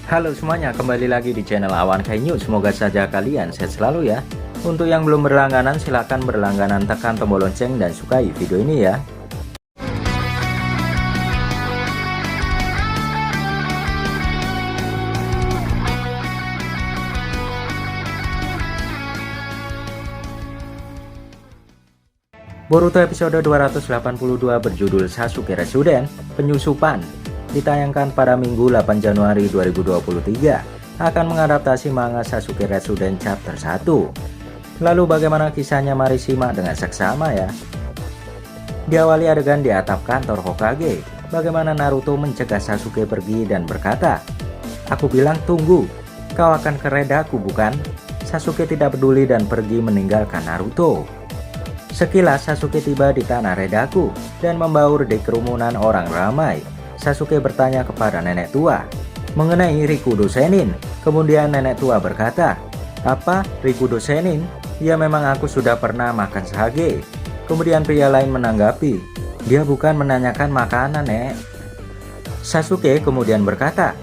Halo semuanya, kembali lagi di channel Awan Kai News. Semoga saja kalian sehat selalu ya. Untuk yang belum berlangganan, silahkan berlangganan, tekan tombol lonceng dan sukai video ini ya. Boruto episode 282 berjudul Sasuke Resuden Penyusupan ditayangkan pada Minggu 8 Januari 2023, akan mengadaptasi manga Sasuke Resuden chapter 1. Lalu bagaimana kisahnya, mari simak dengan seksama ya. Diawali adegan di atap kantor Hokage, bagaimana Naruto mencegah Sasuke pergi dan berkata, "Aku bilang tunggu, kau akan ke Redaku bukan?" Sasuke tidak peduli dan pergi meninggalkan Naruto. Sekilas Sasuke tiba di tanah Redaku dan membaur di kerumunan orang ramai. Sasuke bertanya kepada nenek tua mengenai Rikudo Senin. Kemudian nenek tua berkata, "Apa, Rikudo Senin? Ya memang aku sudah pernah makan sage." Kemudian pria lain menanggapi, "Dia bukan menanyakan makanan, Nek." Sasuke kemudian berkata,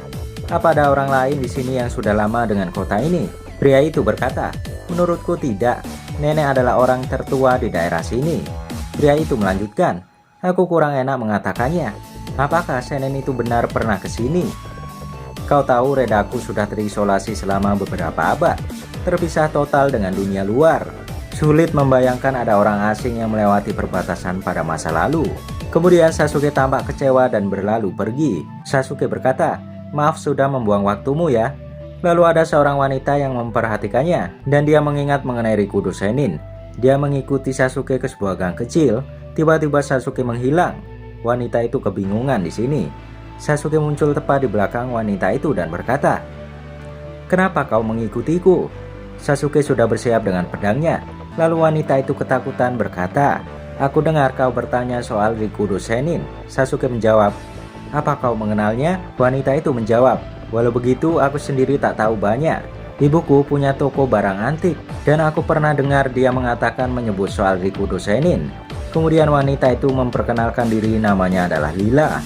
"Apa ada orang lain di sini yang sudah lama dengan kota ini?" Pria itu berkata, "Menurutku tidak. Nenek adalah orang tertua di daerah sini." Pria itu melanjutkan, "Aku kurang enak mengatakannya. Apakah Senin itu benar pernah ke sini? Kau tahu Redaku sudah terisolasi selama beberapa abad, terpisah total dengan dunia luar. Sulit membayangkan ada orang asing yang melewati perbatasan pada masa lalu." Kemudian Sasuke tampak kecewa dan berlalu pergi. Sasuke berkata, "Maaf sudah membuang waktumu ya." Lalu ada seorang wanita yang memperhatikannya dan dia mengingat mengenai Rikudo Senin. Dia mengikuti Sasuke ke sebuah gang kecil. Tiba-tiba Sasuke menghilang. Wanita itu kebingungan di sini. Sasuke muncul tepat di belakang wanita itu dan berkata, "Kenapa kau mengikutiku?" Sasuke sudah bersiap dengan pedangnya. Lalu wanita itu ketakutan berkata, "Aku dengar kau bertanya soal Rikudo Senin." Sasuke menjawab, "Apa kau mengenalnya?" Wanita itu menjawab, "Walau begitu aku sendiri tak tahu banyak. Ibuku punya toko barang antik dan aku pernah dengar dia mengatakan menyebut soal Rikudo Senin." Kemudian wanita itu memperkenalkan diri, namanya adalah Lila.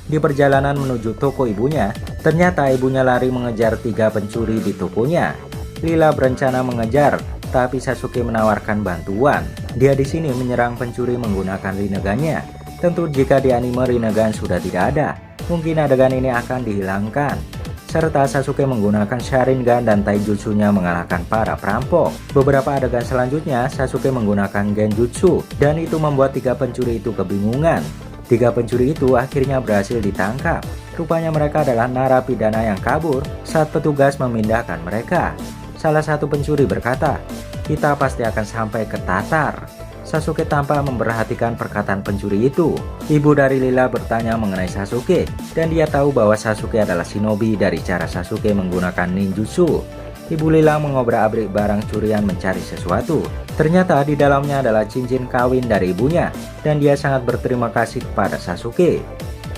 Di perjalanan menuju toko ibunya, ternyata ibunya lari mengejar 3 pencuri di tokonya. Lila berencana mengejar, tapi Sasuke menawarkan bantuan. Dia di sini menyerang pencuri menggunakan Rinnegan-nya. Tentu jika di anime Rinnegan sudah tidak ada, mungkin adegan ini akan dihilangkan. Serta Sasuke menggunakan Sharingan dan Taijutsu-nya mengalahkan para perampok. Beberapa adegan selanjutnya Sasuke menggunakan Genjutsu dan itu membuat 3 pencuri itu kebingungan. 3 pencuri itu akhirnya berhasil ditangkap. Rupanya mereka adalah narapidana yang kabur saat petugas memindahkan mereka. Salah satu pencuri berkata, "Kita pasti akan sampai ke Tatar." Sasuke tanpa memperhatikan perkataan pencuri itu. Ibu dari Lila bertanya mengenai Sasuke dan dia tahu bahwa Sasuke adalah shinobi dari cara Sasuke menggunakan ninjutsu. Ibu Lila mengobrak-abrik barang curian mencari sesuatu. Ternyata di dalamnya adalah cincin kawin dari ibunya dan dia sangat berterima kasih kepada Sasuke.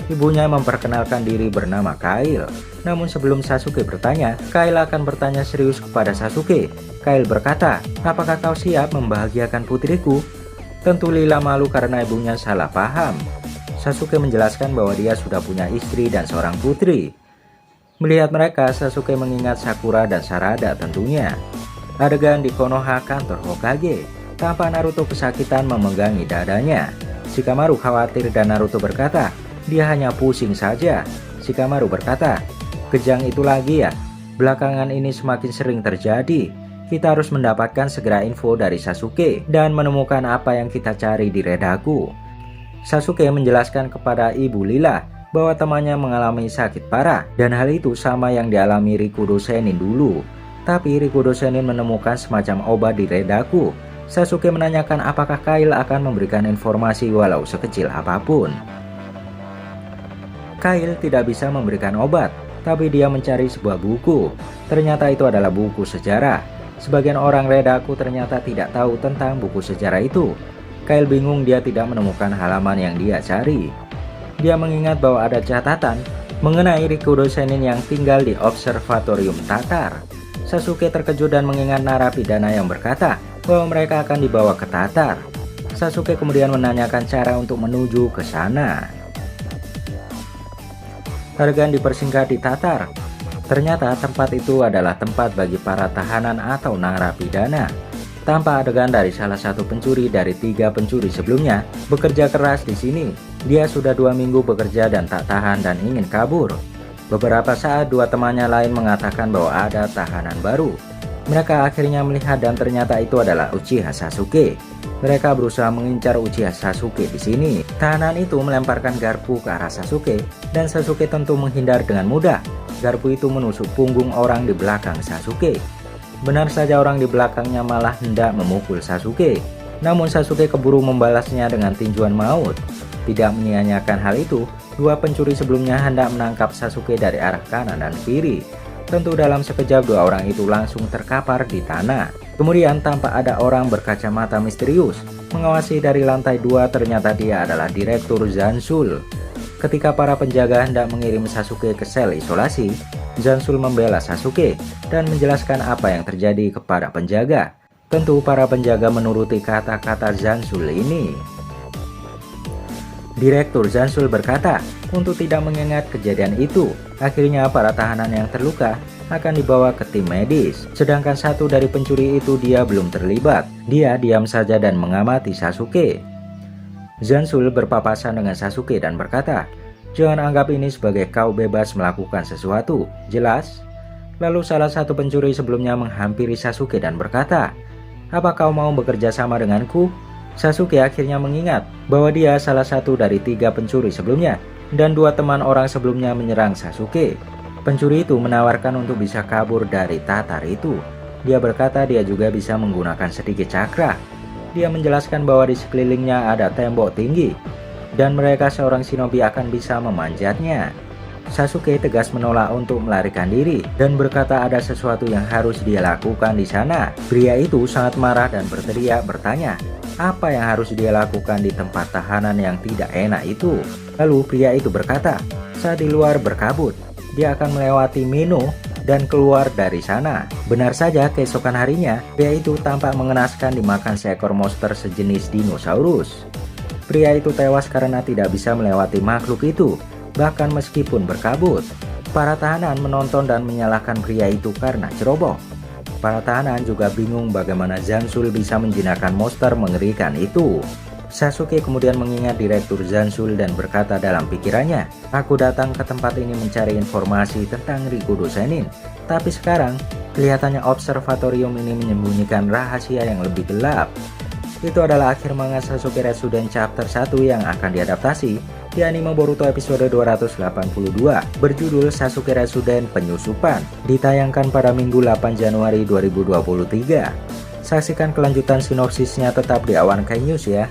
Ibunya memperkenalkan diri bernama Kail. Namun sebelum Sasuke bertanya, Kail akan bertanya serius kepada Sasuke. Kail berkata, "Apakah kau siap membahagiakan putriku?" Tentu Lila malu karena ibunya salah paham. Sasuke menjelaskan bahwa dia sudah punya istri dan seorang putri. Melihat mereka, Sasuke mengingat Sakura dan Sarada tentunya. Adegan di Konoha, kantor Hokage, tampak Naruto kesakitan memegangi dadanya. Shikamaru khawatir dan Naruto berkata, "Dia hanya pusing saja." Shikamaru berkata, "Kejang itu lagi ya, belakangan ini semakin sering terjadi. Kita harus mendapatkan segera info dari Sasuke dan menemukan apa yang kita cari di Redaku." Sasuke menjelaskan kepada Ibu Lila bahwa temannya mengalami sakit parah dan hal itu sama yang dialami Rikudo Senin dulu. Tapi Rikudo Senin menemukan semacam obat di Redaku. Sasuke menanyakan apakah Kail akan memberikan informasi walau sekecil apapun. Kail tidak bisa memberikan obat, tapi dia mencari sebuah buku. Ternyata itu adalah buku sejarah. Sebagian orang Redaku ternyata tidak tahu tentang buku sejarah itu. Kail bingung, dia tidak menemukan halaman yang dia cari. Dia mengingat bahwa ada catatan mengenai Rikudo Senin yang tinggal di Observatorium Tatar. Sasuke terkejut dan mengingat narapidana yang berkata bahwa mereka akan dibawa ke Tatar. Sasuke kemudian menanyakan cara untuk menuju ke sana. Adegan dipersingkat di Tatar. Ternyata tempat itu adalah tempat bagi para tahanan atau narapidana. Tanpa adegan dari salah satu pencuri dari 3 pencuri sebelumnya bekerja keras di sini. Dia sudah 2 minggu bekerja dan tak tahan dan ingin kabur. Beberapa saat 2 temannya lain mengatakan bahwa ada tahanan baru. Mereka akhirnya melihat dan ternyata itu adalah Uchiha Sasuke. Mereka berusaha mengincar Uchiha Sasuke di sini. Tahanan itu melemparkan garpu ke arah Sasuke dan Sasuke tentu menghindar dengan mudah. Garpu itu menusuk punggung orang di belakang Sasuke. Benar saja orang di belakangnya malah hendak memukul Sasuke. Namun Sasuke keburu membalasnya dengan tinjuan maut. Tidak menyia-nyiakan hal itu, 2 pencuri sebelumnya hendak menangkap Sasuke dari arah kanan dan kiri. Tentu dalam sekejap 2 orang itu langsung terkapar di tanah. Kemudian tampak ada orang berkacamata misterius mengawasi dari lantai 2. Ternyata dia adalah Direktur Zansul. Ketika para penjaga hendak mengirim Sasuke ke sel isolasi, Zansul membela Sasuke dan menjelaskan apa yang terjadi kepada penjaga. Tentu para penjaga menuruti kata-kata Zansul ini. Direktur Zansul berkata untuk tidak mengingat kejadian itu. Akhirnya para tahanan yang terluka akan dibawa ke tim medis. Sedangkan satu dari pencuri itu dia belum terlibat. Dia diam saja dan mengamati Sasuke. Zansul berpapasan dengan Sasuke dan berkata, "Jangan anggap ini sebagai kau bebas melakukan sesuatu, jelas?" Lalu salah satu pencuri sebelumnya menghampiri Sasuke dan berkata, "Apa kau mau bekerja sama denganku?" Sasuke akhirnya mengingat bahwa dia salah satu dari 3 pencuri sebelumnya dan 2 teman orang sebelumnya menyerang Sasuke. Pencuri itu menawarkan untuk bisa kabur dari Tatar itu. Dia berkata dia juga bisa menggunakan sedikit cakra. Dia menjelaskan bahwa di sekelilingnya ada tembok tinggi dan mereka seorang shinobi akan bisa memanjatnya. Sasuke tegas menolak untuk melarikan diri dan berkata ada sesuatu yang harus dia lakukan di sana. Pria itu sangat marah dan berteriak bertanya, apa yang harus dia lakukan di tempat tahanan yang tidak enak itu. Lalu pria itu berkata, saat di luar berkabut, dia akan melewati Mino dan keluar dari sana. Benar saja keesokan harinya, pria itu tampak mengenaskan dimakan seekor monster sejenis dinosaurus. Pria itu tewas karena tidak bisa melewati makhluk itu, bahkan meskipun berkabut. Para tahanan menonton dan menyalahkan pria itu karena ceroboh. Para tahanan juga bingung bagaimana Zansul bisa menjinakkan monster mengerikan itu. Sasuke kemudian mengingat Direktur Zansul dan berkata dalam pikirannya, aku datang ke tempat ini mencari informasi tentang Rikudo Sennin. Tapi sekarang, kelihatannya observatorium ini menyembunyikan rahasia yang lebih gelap. Itu adalah akhir manga Sasuke Shippuden chapter 1 yang akan diadaptasi di anime Boruto episode 282 berjudul Sasuke Shippuden Penyusupan, ditayangkan pada Minggu 8 Januari 2023. Saksikan kelanjutan sinopsisnya tetap di Awan Kai News ya.